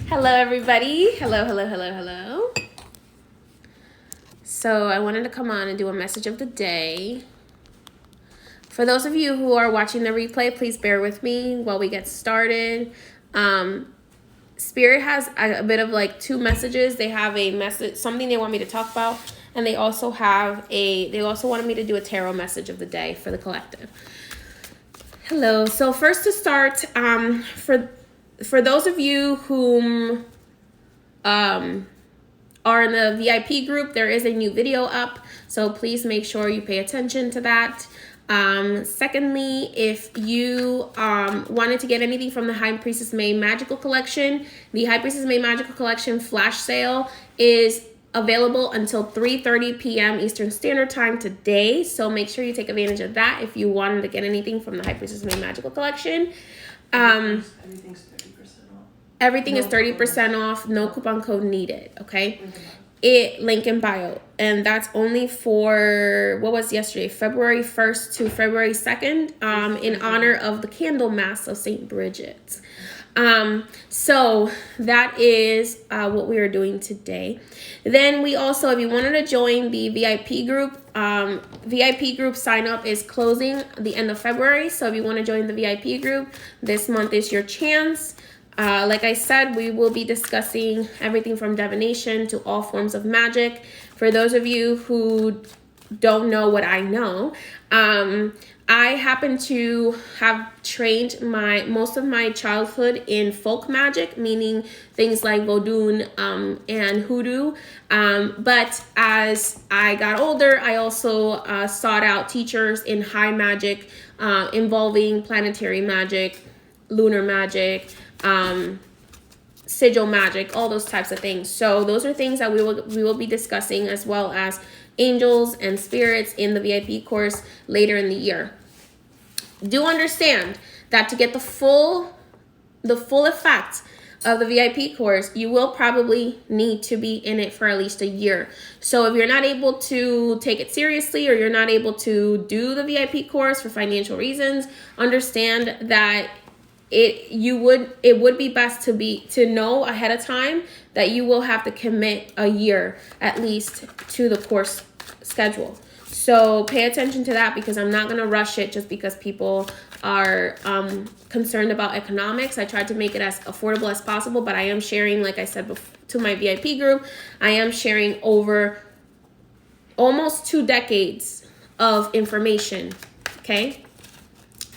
Hello, everybody. Hello. So I wanted to come on and do a message of the day. For those of you who are watching the replay, please bear with me while we get started. Spirit has a bit of like two messages. They have a message, something they want me to talk about, and they also wanted me to do a tarot message of the day for the collective. Hello. So first to start, for those of you whom are in the VIP group, there is a new video up, so please make sure you pay attention to that. Secondly, if you wanted to get anything from the High Priestess May Magical Collection, the High Priestess May Magical Collection flash sale is available until 3:30 p.m. Eastern Standard Time today, so make sure you take advantage of that if you wanted to get anything from the High Priestess May Magical Collection. Everything's 30% off. Everything is 30% off, no coupon code needed, okay? Link in bio. And that's only for, what was yesterday? February 1st to February 2nd, in honor of the candle mass of St. Bridget. So that is what we are doing today. Then we also, if you wanted to join the VIP group sign up is closing the end of February. So if you want to join the VIP group, this month is your chance. Like I said, we will be discussing everything from divination to all forms of magic. For those of you who don't know what I know, I happen to have trained most of my childhood in folk magic, meaning things like voodoo and hoodoo. But as I got older, I also sought out teachers in high magic, involving planetary magic, lunar magic, sigil magic, all those types of things. So those are things that we will be discussing, as well as angels and spirits in the VIP course later in the year. Do understand that to get the full effect of the VIP course, you will probably need to be in it for at least a year. So if you're not able to take it seriously, or you're not able to do the VIP course for financial reasons, understand that it would be best to know ahead of time that you will have to commit a year at least to the course schedule. So pay attention to that, because I'm not going to rush it just because people are concerned about economics. I tried to make it as affordable as possible, but I am sharing, like I said before, to my VIP group, I am sharing over almost 2 decades of information. Okay?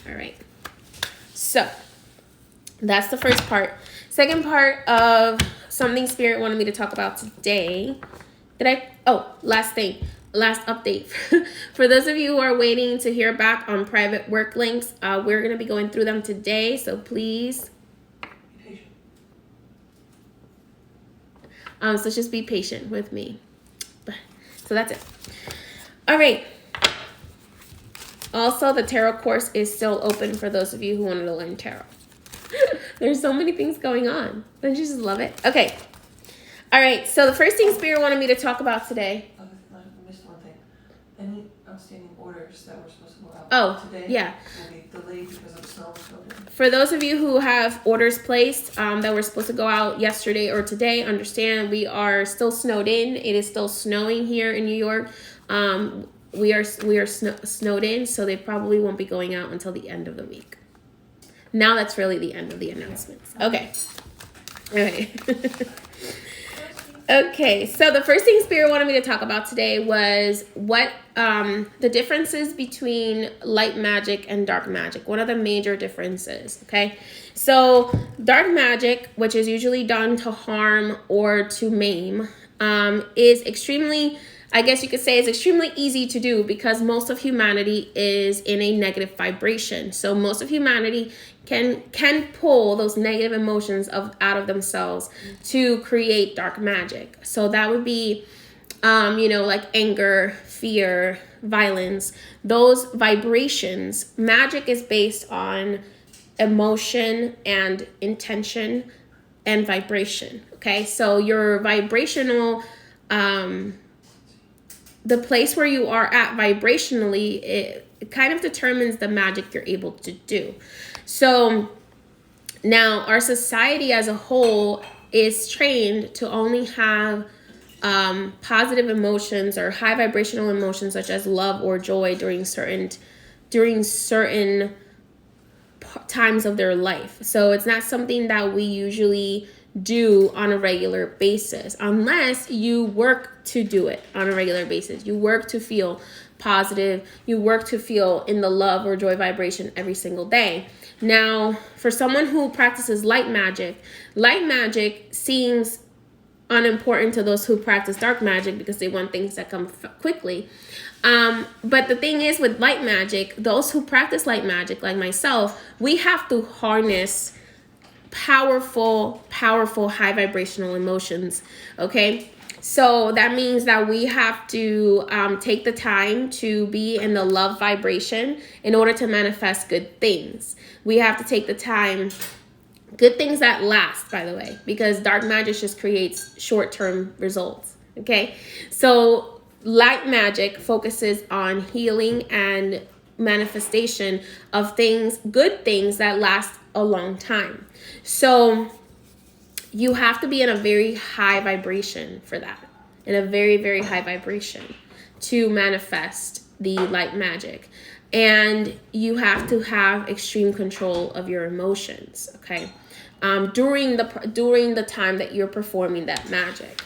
All right. So that's the first part. Second part of something Spirit wanted me to talk about today. Last update. For those of you who are waiting to hear back on private work links, we're going to be going through them today. So please. So just be patient with me. So that's it. All right. Also, the tarot course is still open for those of you who wanted to learn tarot. There's so many things going on. Don't you just love it? Okay. All right. So the first thing Spirit wanted me to talk about today. I missed one thing. Any outstanding orders that were supposed to go out today will be delayed because of snow. For those of you who have orders placed that were supposed to go out yesterday or today, understand we are still snowed in. It is still snowing here in New York. We are snowed in, so they probably won't be going out until the end of the week. Now that's really the end of the announcements. Okay. Okay, so the first thing Spirit wanted me to talk about today was what the differences between light magic and dark magic. What are the major differences? Okay, so dark magic, which is usually done to harm or to maim, is extremely, I guess you could say, it's extremely easy to do because most of humanity is in a negative vibration. So most of humanity can pull those negative emotions out of themselves to create dark magic. So that would be, like anger, fear, violence, those vibrations. Magic is based on emotion and intention and vibration. Okay, so your vibrational, the place where you are at vibrationally, it kind of determines the magic you're able to do. So now our society as a whole is trained to only have positive emotions or high vibrational emotions such as love or joy during certain times of their life. So it's not something that we usually do on a regular basis unless you work to do it on a regular basis. You work to feel positive. You work to feel in the love or joy vibration every single day. Now, for someone who practices light magic seems unimportant to those who practice dark magic because they want things that come quickly. But the thing is with light magic, those who practice light magic, like myself, we have to harness powerful high vibrational emotions. Okay, so that means that we have to take the time to be in the love vibration in order to manifest good things. We have to take the time, good things that last, by the way, because dark magic just creates short-term results. Okay, so light magic focuses on healing and manifestation of things, good things that last a long time. So you have to be in a very high vibration for that, in a very, very high vibration to manifest the light magic. And you have to have extreme control of your emotions, okay, during the time that you're performing that magic.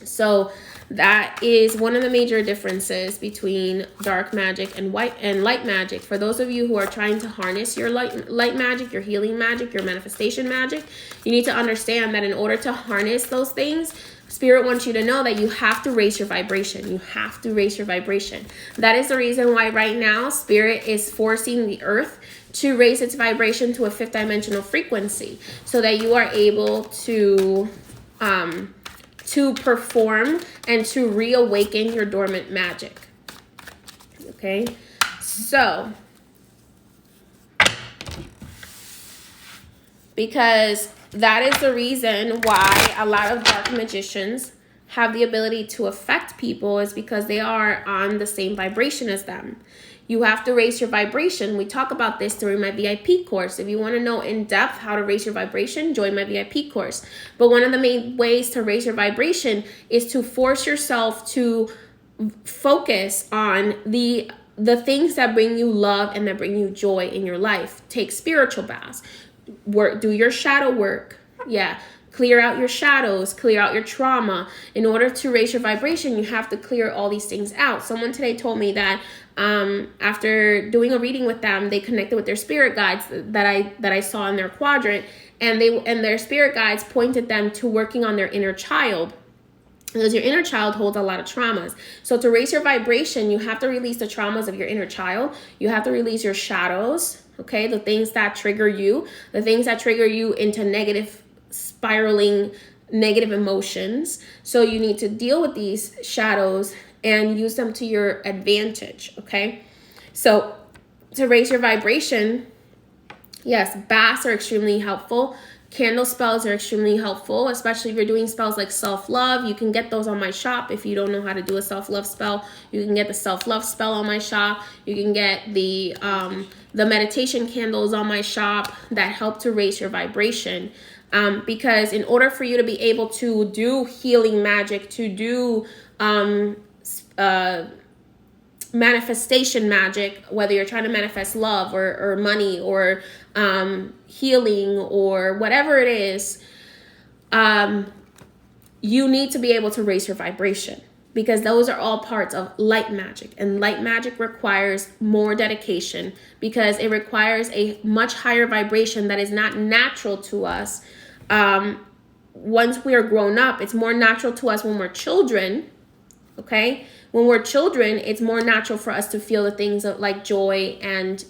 So that is one of the major differences between dark magic and light magic. For those of you who are trying to harness your light magic, your healing magic, your manifestation magic, you need to understand that in order to harness those things, Spirit wants you to know that you have to raise your vibration. You have to raise your vibration. That is the reason why right now Spirit is forcing the earth to raise its vibration to a 5th dimensional frequency so that you are able to perform and to reawaken your dormant magic. Okay, so because that is the reason why a lot of dark magicians have the ability to affect people, is because they are on the same vibration as them. You have to raise your vibration. We talk about this during my VIP course. If you want to know in depth how to raise your vibration, join my VIP course. But one of the main ways to raise your vibration is to force yourself to focus on the things that bring you love and that bring you joy in your life. Take spiritual baths. Do your shadow work. Yeah. Clear out your shadows, clear out your trauma. In order to raise your vibration, you have to clear all these things out. Someone today told me that after doing a reading with them, they connected with their spirit guides that I saw in their quadrant, and their spirit guides pointed them to working on their inner child. Because your inner child holds a lot of traumas. So to raise your vibration, you have to release the traumas of your inner child. You have to release your shadows, okay? The things that trigger you, into negative, spiraling, negative emotions. So you need to deal with these shadows and use them to your advantage, okay? So to raise your vibration, yes, baths are extremely helpful. Candle spells are extremely helpful, especially if you're doing spells like self-love. You can get those on my shop. If you don't know how to do a self-love spell, you can get the self-love spell on my shop. You can get the meditation candles on my shop that help to raise your vibration. Because in order for you to be able to do healing magic, to do manifestation magic, whether you're trying to manifest love or money or healing or whatever it is, you need to be able to raise your vibration, because those are all parts of light magic, and light magic requires more dedication because it requires a much higher vibration that is not natural to us. Once we are grown up, it's more natural to us when we're children. Okay, when we're children, it's more natural for us to feel the things of, like joy and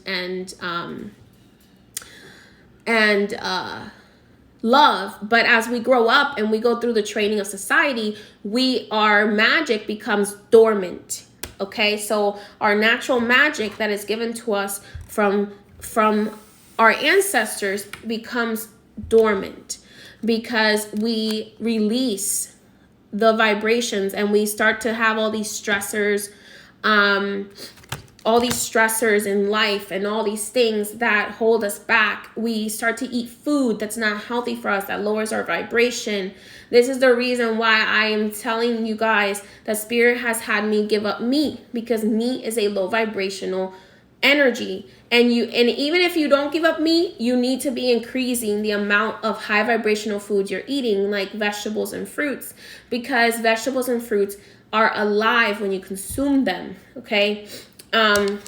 love. But as we grow up and we go through the training of society, our magic becomes dormant. Okay, so our natural magic that is given to us from our ancestors becomes dormant because we release the vibrations and we start to have all these stressors, all these stressors in life and all these things that hold us back, we start to eat food that's not healthy for us, that lowers our vibration. This is the reason why I am telling you guys that Spirit has had me give up meat, because meat is a low vibrational energy. And even if you don't give up meat, you need to be increasing the amount of high vibrational foods you're eating, like vegetables and fruits, because vegetables and fruits are alive when you consume them. Okay. And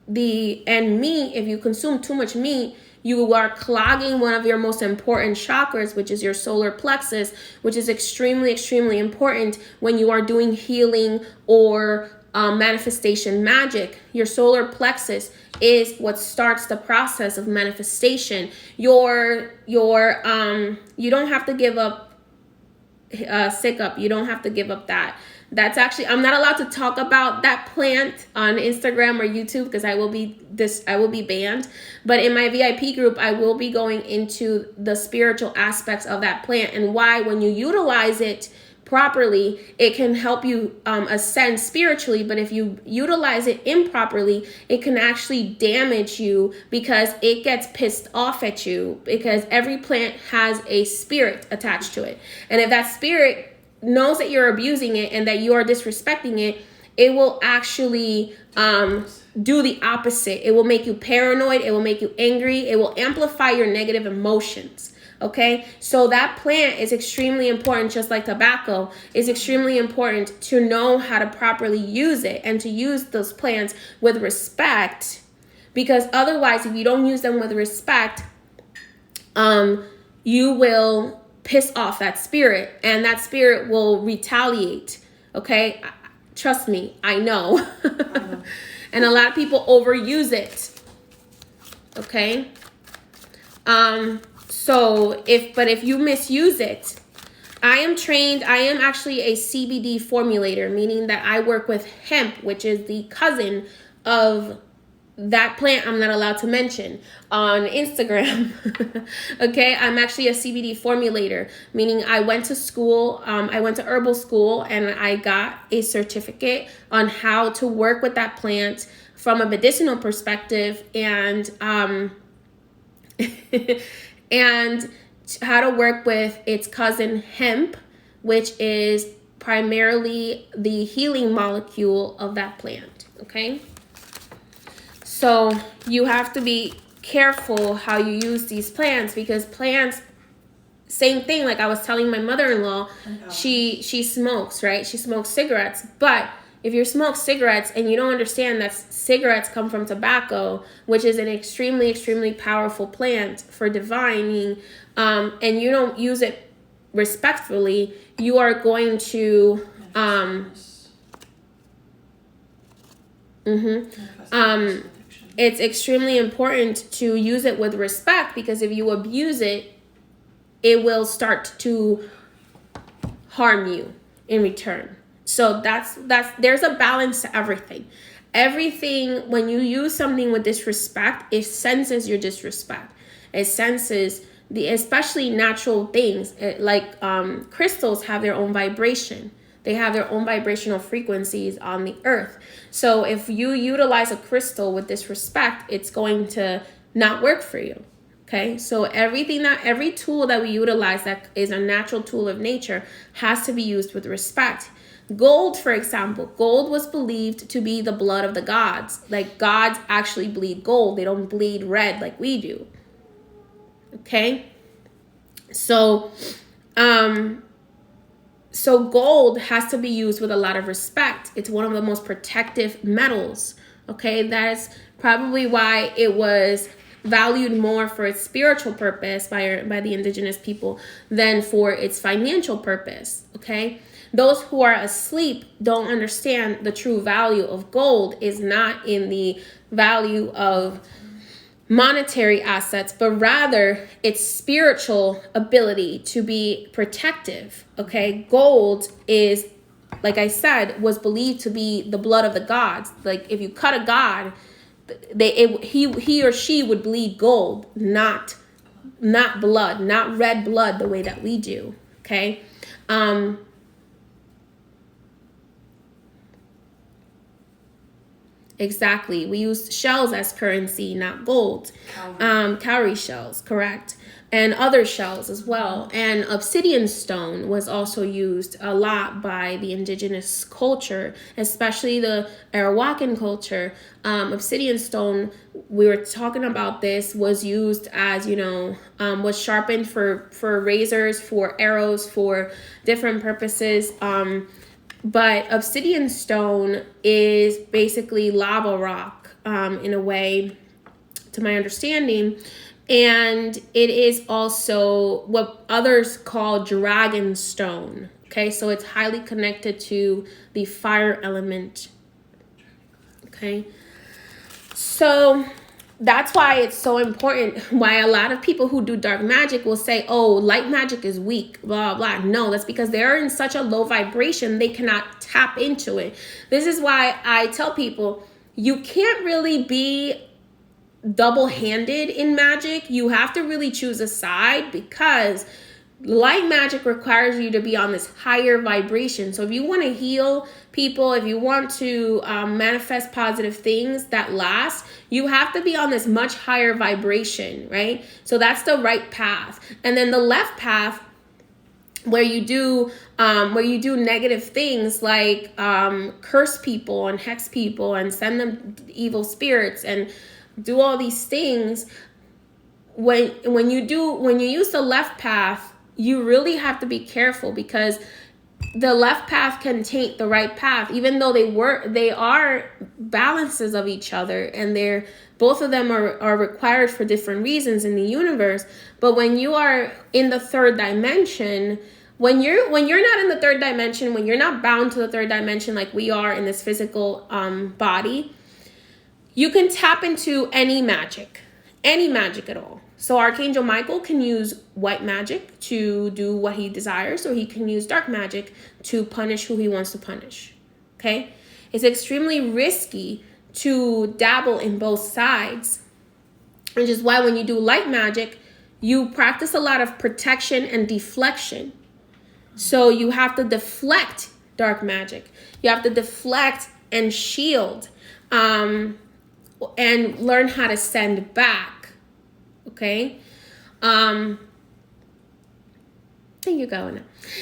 meat, if you consume too much meat, you are clogging one of your most important chakras, which is your solar plexus, which is extremely, extremely important when you are doing healing or manifestation magic. Your solar plexus is what starts the process of manifestation. You don't have to give up Sikkup. You don't have to give up that. That's actually, I'm not allowed to talk about that plant on Instagram or YouTube because I will be banned. But in my VIP group, I will be going into the spiritual aspects of that plant and why, when you utilize it properly, it can help you ascend spiritually. But if you utilize it improperly, it can actually damage you because it gets pissed off at you, because every plant has a spirit attached to it. And if that spirit knows that you're abusing it and that you are disrespecting it, it will actually do the opposite. It will make you paranoid. It will make you angry. It will amplify your negative emotions. Okay, so that plant is extremely important, just like tobacco. It's extremely important to know how to properly use it and to use those plants with respect, because otherwise, if you don't use them with respect, you will piss off that spirit, and that spirit will retaliate. Okay, trust me, I know. And a lot of people overuse it. Okay. So if you misuse it, I am actually a CBD formulator, meaning that I work with hemp, which is the cousin of that plant I'm not allowed to mention on Instagram. Okay, I'm actually a CBD formulator, meaning I went to school, I went to herbal school, and I got a certificate on how to work with that plant from a medicinal perspective, and and how to work with its cousin hemp, which is primarily the healing molecule of that plant. Okay, so you have to be careful how you use these plants, because plants, same thing, like I was telling my mother-in-law, she smokes, right? She smokes cigarettes. But if you smoke cigarettes and you don't understand that cigarettes come from tobacco, which is an extremely, extremely powerful plant for divining, and you don't use it respectfully, you are going to it's extremely important to use it with respect, because if you abuse it, it will start to harm you in return. So that's there's a balance to everything. Everything, when you use something with disrespect, it senses your disrespect. It senses especially natural things, like crystals have their own vibration. They have their own vibrational frequencies on the earth. So if you utilize a crystal with disrespect, it's going to not work for you. Okay, so every tool that we utilize that is a natural tool of nature has to be used with respect. Gold, for example, gold was believed to be the blood of the gods. Like, gods actually bleed gold. They don't bleed red like we do. Okay, so gold has to be used with a lot of respect. It's one of the most protective metals. Okay, that is probably why it was valued more for its spiritual purpose by the indigenous people than for its financial purpose. Okay, those who are asleep don't understand the true value of gold is not in the value of monetary assets, but rather its spiritual ability to be protective. Okay, gold is, like I said, was believed to be the blood of the gods. Like, if you cut a god, he or she would bleed gold, not blood, not red blood the way that we do. Okay, Exactly. We used shells as currency, not gold. Cowrie shells, correct. And other shells as well. And obsidian stone was also used a lot by the indigenous culture, especially the Arawakan culture. Obsidian stone, we were talking about this, was used as, was sharpened for razors, for arrows, for different purposes. But obsidian stone is basically lava rock, in a way, to my understanding. And it is also what others call dragon stone. Okay, so it's highly connected to the fire element. Okay, so that's why it's so important, why a lot of people who do dark magic will say, oh, light magic is weak, blah, blah. No, that's because they're in such a low vibration, they cannot tap into it. This is why I tell people, you can't really be double-handed in magic. You have to really choose a side, because light magic requires you to be on this higher vibration. So if you want to heal people, if you want to manifest positive things that last, you have to be on this much higher vibration, right? So that's the right path. And then the left path, where you do negative things like curse people and hex people and send them evil spirits and do all these things. When you use the left path, you really have to be careful, because the left path can taint the right path, even though they are balances of each other, and both of them are required for different reasons in the universe. But when you are in the third dimension, when you're not in the third dimension, when you're not bound to the third dimension like we are in this physical body, you can tap into any magic at all. So Archangel Michael can use white magic to do what he desires, or he can use dark magic to punish who he wants to punish. Okay? It's extremely risky to dabble in both sides, which is why when you do light magic, you practice a lot of protection and deflection. So you have to deflect dark magic. You have to deflect and shield. And learn how to send back. Okay? I think you're going now.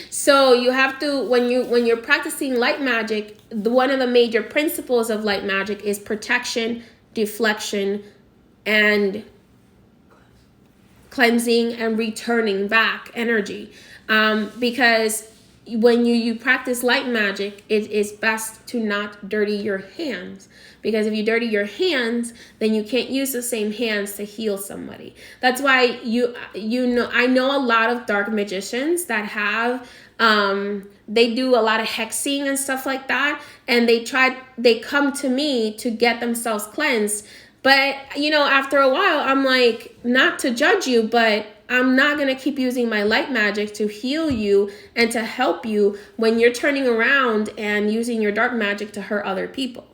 So you have to, when you're practicing light magic, one of the major principles of light magic is protection, deflection, and cleansing and returning back energy. Because when you practice light magic, it is best to not dirty your hands. Because if you dirty your hands, then you can't use the same hands to heal somebody. That's why I know a lot of dark magicians that have they do a lot of hexing and stuff like that, and they come to me to get themselves cleansed. But after a while, I'm like, not to judge you, but I'm not going to keep using my light magic to heal you and to help you when you're turning around and using your dark magic to hurt other people.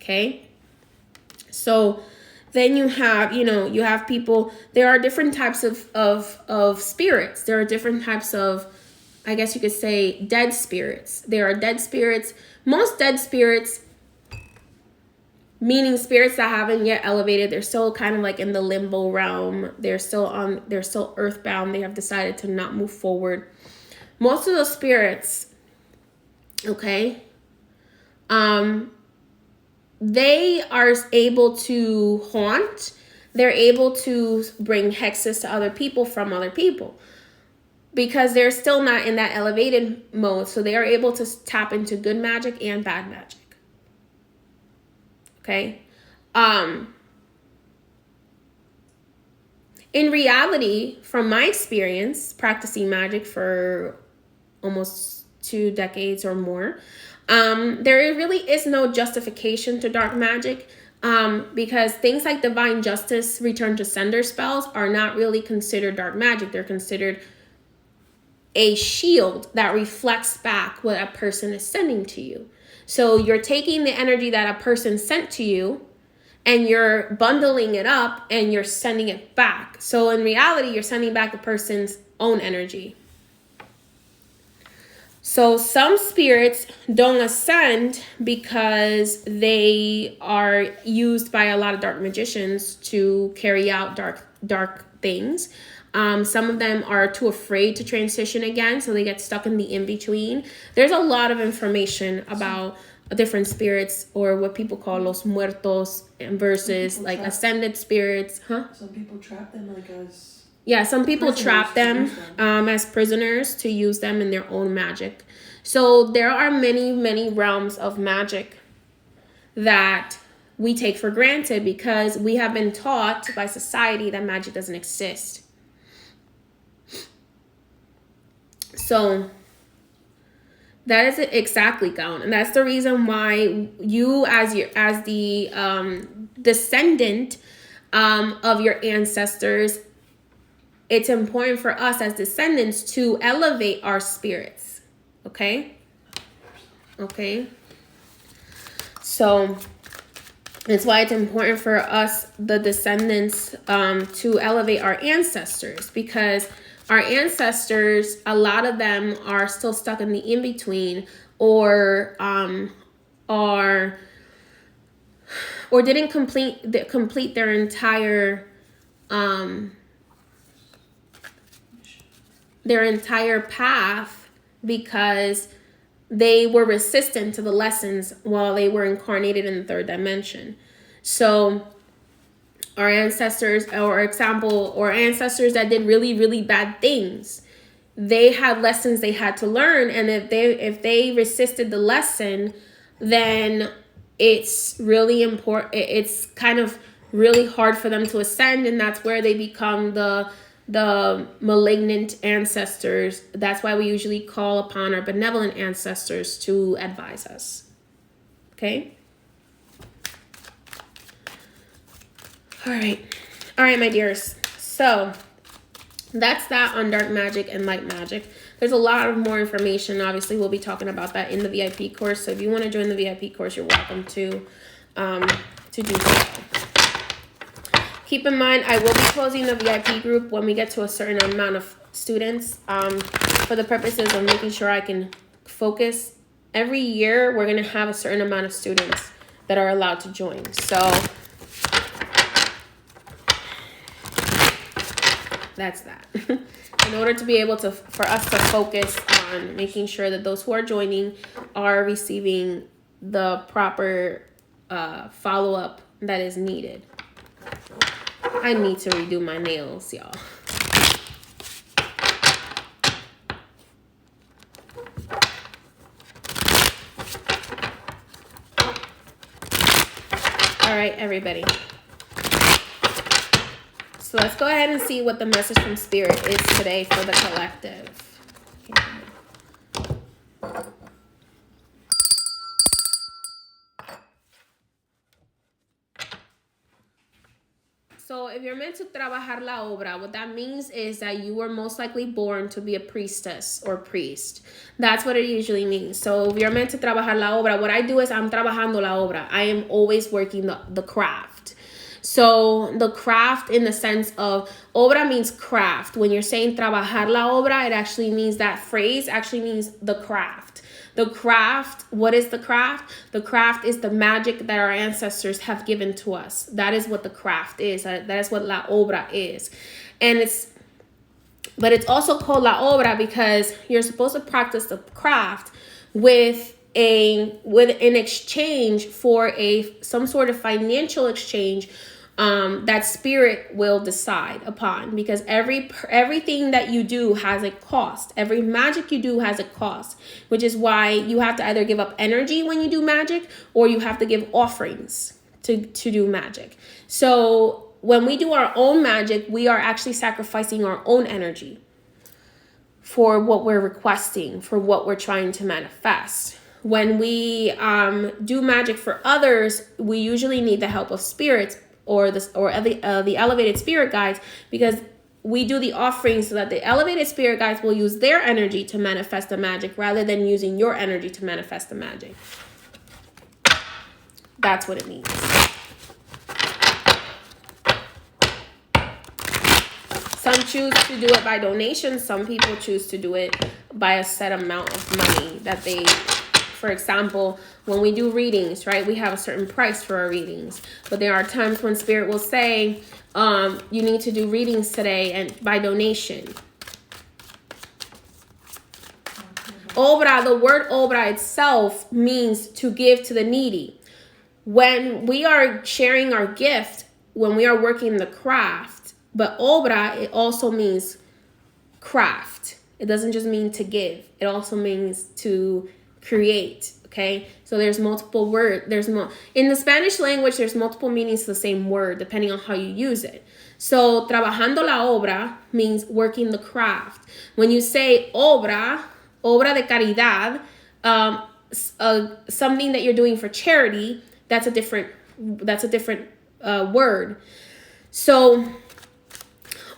Okay? So then you have people, there are different types of spirits. There are different types of, I guess you could say, dead spirits. There are dead spirits. Most dead spirits, meaning spirits that haven't yet elevated, they're still kind of like in the limbo realm. They're still earthbound. They have decided to not move forward. Most of those spirits, okay, they are able to haunt. They're able to bring hexes to other people from other people, because they're still not in that elevated mode. So they are able to tap into good magic and bad magic. Okay. In reality, from my experience practicing magic for almost 2 decades or more, there really is no justification to dark magic, because things like divine justice, return to sender spells are not really considered dark magic. They're considered a shield that reflects back what a person is sending to you. So you're taking the energy that a person sent to you and you're bundling it up and you're sending it back. So in reality, you're sending back the person's own energy. So some spirits don't ascend because they are used by a lot of dark magicians to carry out dark things. Some of them are too afraid to transition again, so they get stuck in the in-between. There's a lot of information about different spirits, or what people call los muertos, versus like ascended spirits. Some people trap them like as... Yeah, some people trap them as prisoners to use them in their own magic. So there are many, many realms of magic that we take for granted because we have been taught by society that magic doesn't exist. So that is it exactly, Gaon. And that's the reason why you as the descendant of your ancestors, it's important for us as descendants to elevate our spirits. Okay? So that's why it's important for us, the descendants, to elevate our ancestors, because our ancestors, a lot of them are still stuck in the in-between, or didn't complete their entire path because they were resistant to the lessons while they were incarnated in the third dimension. So our ancestors, or ancestors that did really, really bad things, they had lessons they had to learn. And if they resisted the lesson, then it's really important. It's kind of really hard for them to ascend. And that's where they become the malignant ancestors. That's why we usually call upon our benevolent ancestors to advise us. Okay? All right, my dears. So that's that on dark magic and light magic. There's a lot of more information. Obviously, we'll be talking about that in the VIP course. So if you want to join the VIP course, you're welcome to do so. Keep in mind, I will be closing the VIP group when we get to a certain amount of students, for the purposes of making sure I can focus. Every year, we're going to have a certain amount of students that are allowed to join. So that's that. In order to be able for us to focus on making sure that those who are joining are receiving the proper follow-up that is needed. I need to redo my nails, y'all. All right, everybody. So let's go ahead and see what the message from Spirit is today for the collective. So if you're meant to trabajar la obra, what that means is that you were most likely born to be a priestess or priest. That's what it usually means. So if you're meant to trabajar la obra, what I do is I'm trabajando la obra. I am always working the craft. So the craft, in the sense of obra, means craft. When you're saying trabajar la obra, it actually means, that phrase actually means the craft. The craft, what is the craft? The craft is the magic that our ancestors have given to us. That is what the craft is. That is what la obra is. But it's also called la obra because you're supposed to practice the craft with an exchange for some sort of financial exchange that Spirit will decide upon, because everything that you do has a cost. Every magic you do has a cost, which is why you have to either give up energy when you do magic, or you have to give offerings to do magic. So when we do our own magic, we are actually sacrificing our own energy for what we're requesting, for what we're trying to manifest. When we do magic for others, we usually need the help of spirits or the elevated spirit guides, because we do the offering so that the elevated spirit guides will use their energy to manifest the magic rather than using your energy to manifest the magic. That's what it means. Some choose to do it by donation. Some people choose to do it by a set amount of money that they, for example, when we do readings, right, we have a certain price for our readings. But there are times when Spirit will say, you need to do readings today and by donation. Obra, the word obra itself means to give to the needy. When we are sharing our gift, when we are working the craft, but obra, it also means craft. It doesn't just mean to give. It also means to create, okay? So there's multiple words. In the Spanish language, there's multiple meanings to the same word, depending on how you use it. So, trabajando la obra means working the craft. When you say obra de caridad, something that you're doing for charity, that's a different word. So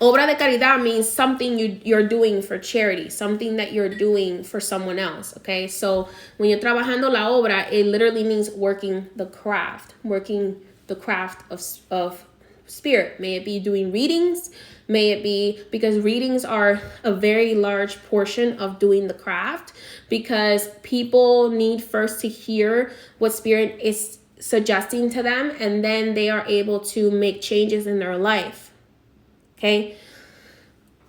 obra de caridad means something you're doing for charity, something that you're doing for someone else, okay? So when you're trabajando la obra, it literally means working the craft of Spirit. May it be doing readings, may it be, because readings are a very large portion of doing the craft, because people need first to hear what Spirit is suggesting to them, and then they are able to make changes in their life. Okay?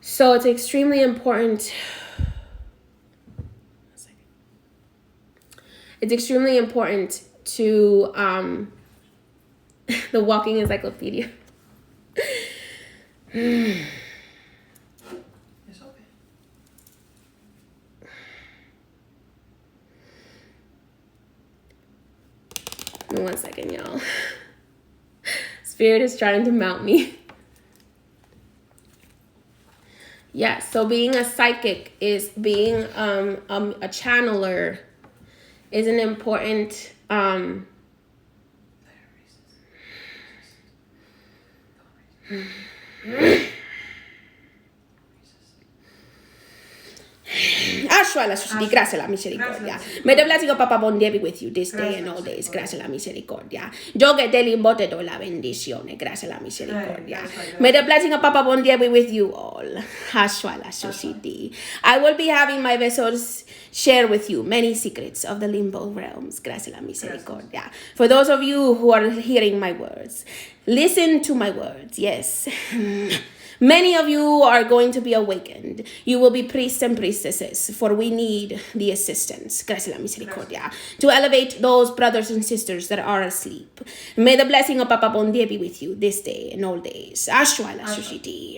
So it's extremely important. It's extremely important to the walking encyclopedia. It's okay. One second, y'all. Spirit is trying to mount me. Yeah, so being a psychic is being a channeler is an important Gracias la misericordia. May the blessing of Papa Bon Dia be with you this day and all days. Gracias la misericordia. Yo que te limbote do la bendición. Gracias la misericordia. May the blessing of Papa Bon Dia be with you all. I will be having my vessels share with you many secrets of the limbo realms. Gracias la misericordia. For those of you who are hearing my words, listen to my words. Yes. Many of you are going to be awakened. You will be priests and priestesses, for we need the assistance, gracias la misericordia, to elevate those brothers and sisters that are asleep. May the blessing of Papa Bon Dia be with you this day and all days. Ashwa la sushiti.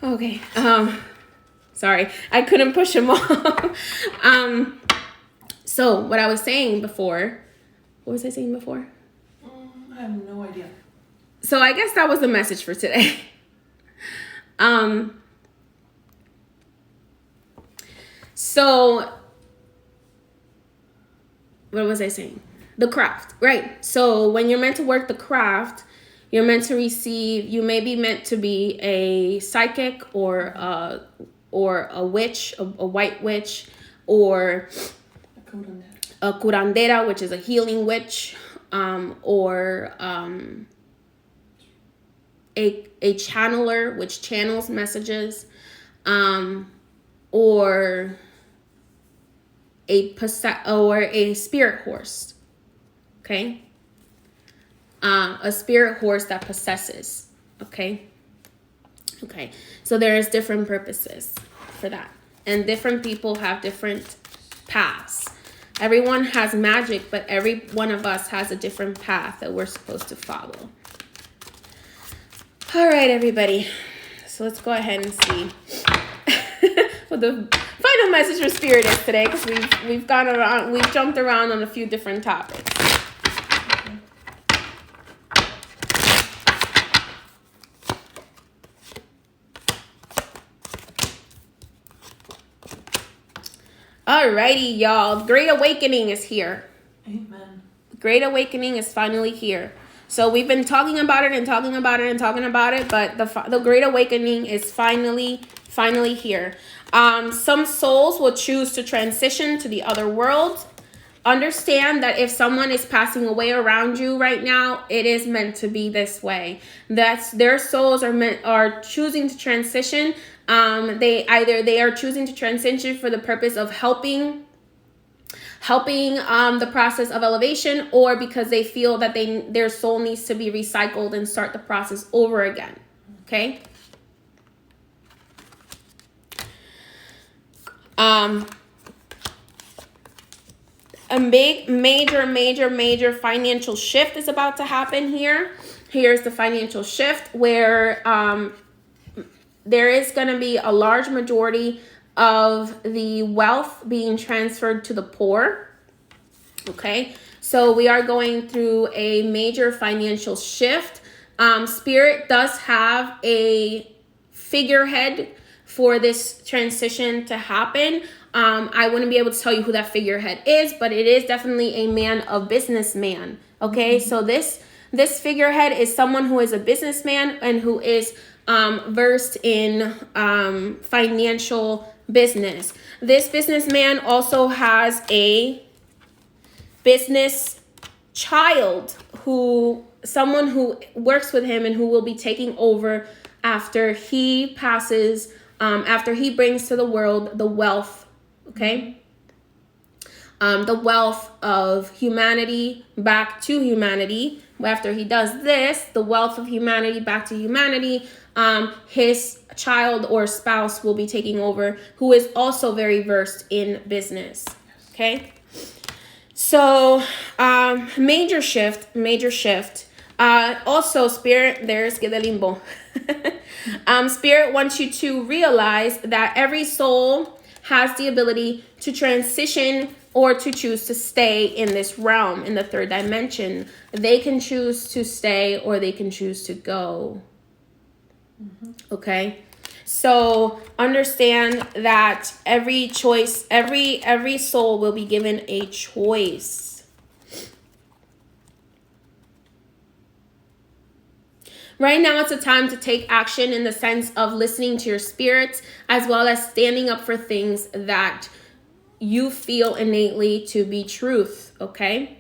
Okay. Sorry, I couldn't push him off. So what I was saying before, what was I saying before? I have no idea. So I guess that was the message for today. So what was I saying? The craft, right? So when you're meant to work the craft, you're meant to receive, you may be meant to be a psychic or a witch, a white witch, or a curandera, which is a healing witch, or a channeler, which channels messages, or a spirit horse. Okay, a spirit horse that possesses. Okay. Okay, so there's different purposes for that. And different people have different paths. Everyone has magic, but every one of us has a different path that we're supposed to follow. All right, everybody. So let's go ahead and see what the final message for Spirit is today, because we've jumped around on a few different topics. Alrighty, y'all. Great Awakening is here. Amen. Great Awakening is finally here. So we've been talking about it, but the Great Awakening is finally here. Some souls will choose to transition to the other world. understand that if someone is passing away around you right now, it is meant to be this way. That's their souls are choosing to transition. They are choosing to transition for the purpose of helping the process of elevation, or because they feel that their soul needs to be recycled and start the process over again. Okay. A big, major financial shift is about to happen here. Here's the financial shift where there is going to be a large majority of the wealth being transferred to the poor. Okay, so we are going through a major financial shift. Spirit does have a figurehead for this transition to happen. I wouldn't be able to tell you who that figurehead is, but it is definitely a man, a businessman. Okay, so this figurehead is someone who is a businessman and who is versed in financial business. This businessman also has a business child, someone who works with him and who will be taking over after he passes, after he brings to the world the wealth, okay? The wealth of humanity back to humanity. After he does this, the wealth of humanity back to humanity, his child or spouse will be taking over, who is also very versed in business, okay? So, major shift. Also, Spirit, there's the limbo. Spirit wants you to realize that every soul has the ability to transition or to choose to stay in this realm, in the third dimension. They can choose to stay or they can choose to go. Okay? So understand that every choice, every soul will be given a choice. Right now, it's a time to take action in the sense of listening to your spirits, as well as standing up for things that you feel innately to be truth, okay?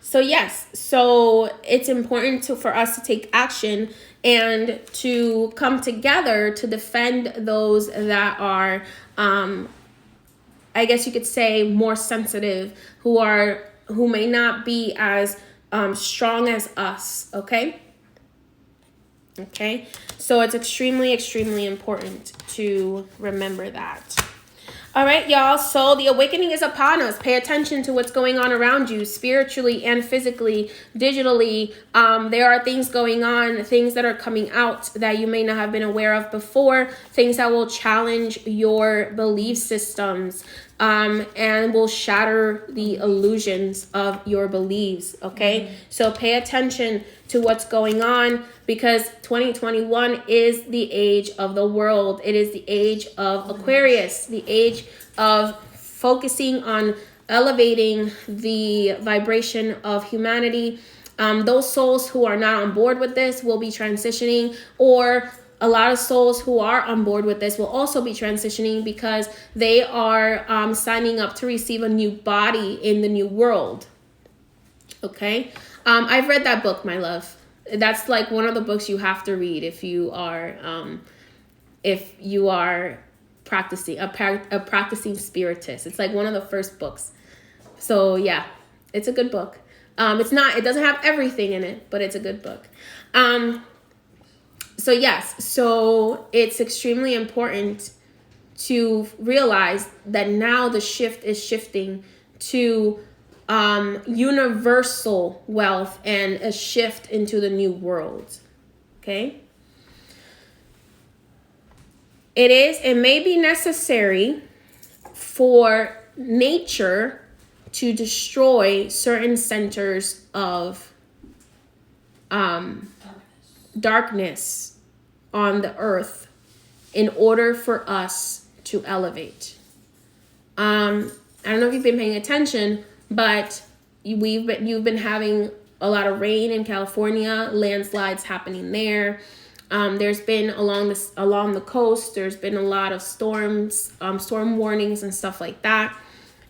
So it's important for us to take action and to come together to defend those that are, I guess you could say, more sensitive, who may not be as strong as us, okay? Okay, so it's extremely important to remember that. All right, y'all. So the awakening is upon us. Pay attention to what's going on around you, spiritually and physically, digitally. There are things going on, things that are coming out that you may not have been aware of before, things that will challenge your belief systems, and will shatter the illusions of your beliefs, okay? So pay attention to what's going on, because 2021 is the age of the world. It is the age of Aquarius, the age of focusing on elevating the vibration of humanity. Those souls who are not on board with this will be transitioning, or a lot of souls who are on board with this will also be transitioning because they are signing up to receive a new body in the new world. Okay? I've read that book, my love. That's like one of the books you have to read if you are practicing a practicing spiritist. It's like one of the first books. So yeah, it's a good book. It doesn't have everything in it, but it's a good book. So it's extremely important to realize that now the shift is shifting to universal wealth and a shift into the new world. Okay? It may be necessary for nature to destroy certain centers of darkness on the earth in order for us to elevate. I don't know if you've been paying attention, but you've been having a lot of rain in California, landslides happening there. There's been along the coast, there's been a lot of storms, storm warnings and stuff like that.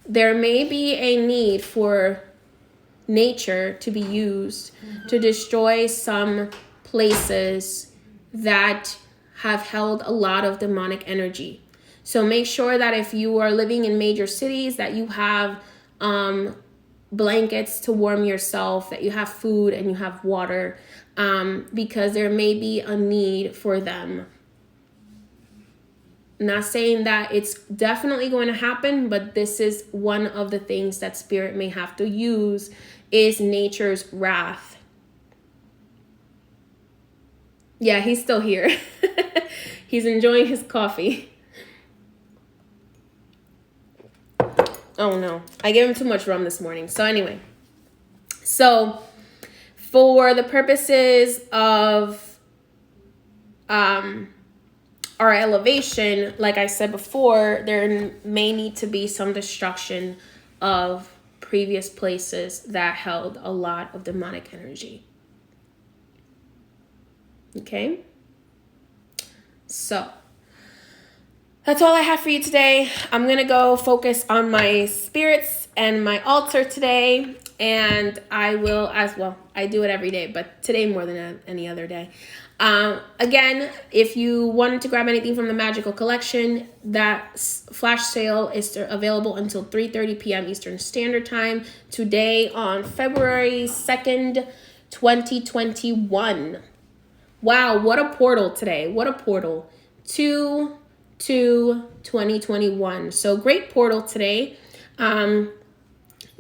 There may be a need for nature to be used to destroy some places that have held a lot of demonic energy. So make sure that if you are living in major cities, that you have blankets to warm yourself, that you have food and you have water, because there may be a need for them. Not saying that it's definitely going to happen, but this is one of the things that Spirit may have to use, is nature's wrath. Yeah, he's still here. He's enjoying his coffee. Oh no, I gave him too much rum this morning. So anyway, so for the purposes of our elevation, like I said before, there may need to be some destruction of previous places that held a lot of demonic energy. Okay? So that's all I have for you today. I'm going to go focus on my spirits and my altar today. And I will, as well, I do it every day, but today more than any other day. Again, if you wanted to grab anything from the Magical Collection, that flash sale is available until 3:30 p.m. Eastern Standard Time today on February 2nd, 2021. Wow, what a portal today. What a portal. 2/2/2021. So great portal today.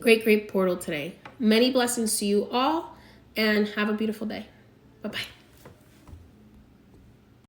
Great portal today. Many blessings to you all, and have a beautiful day. Bye-bye.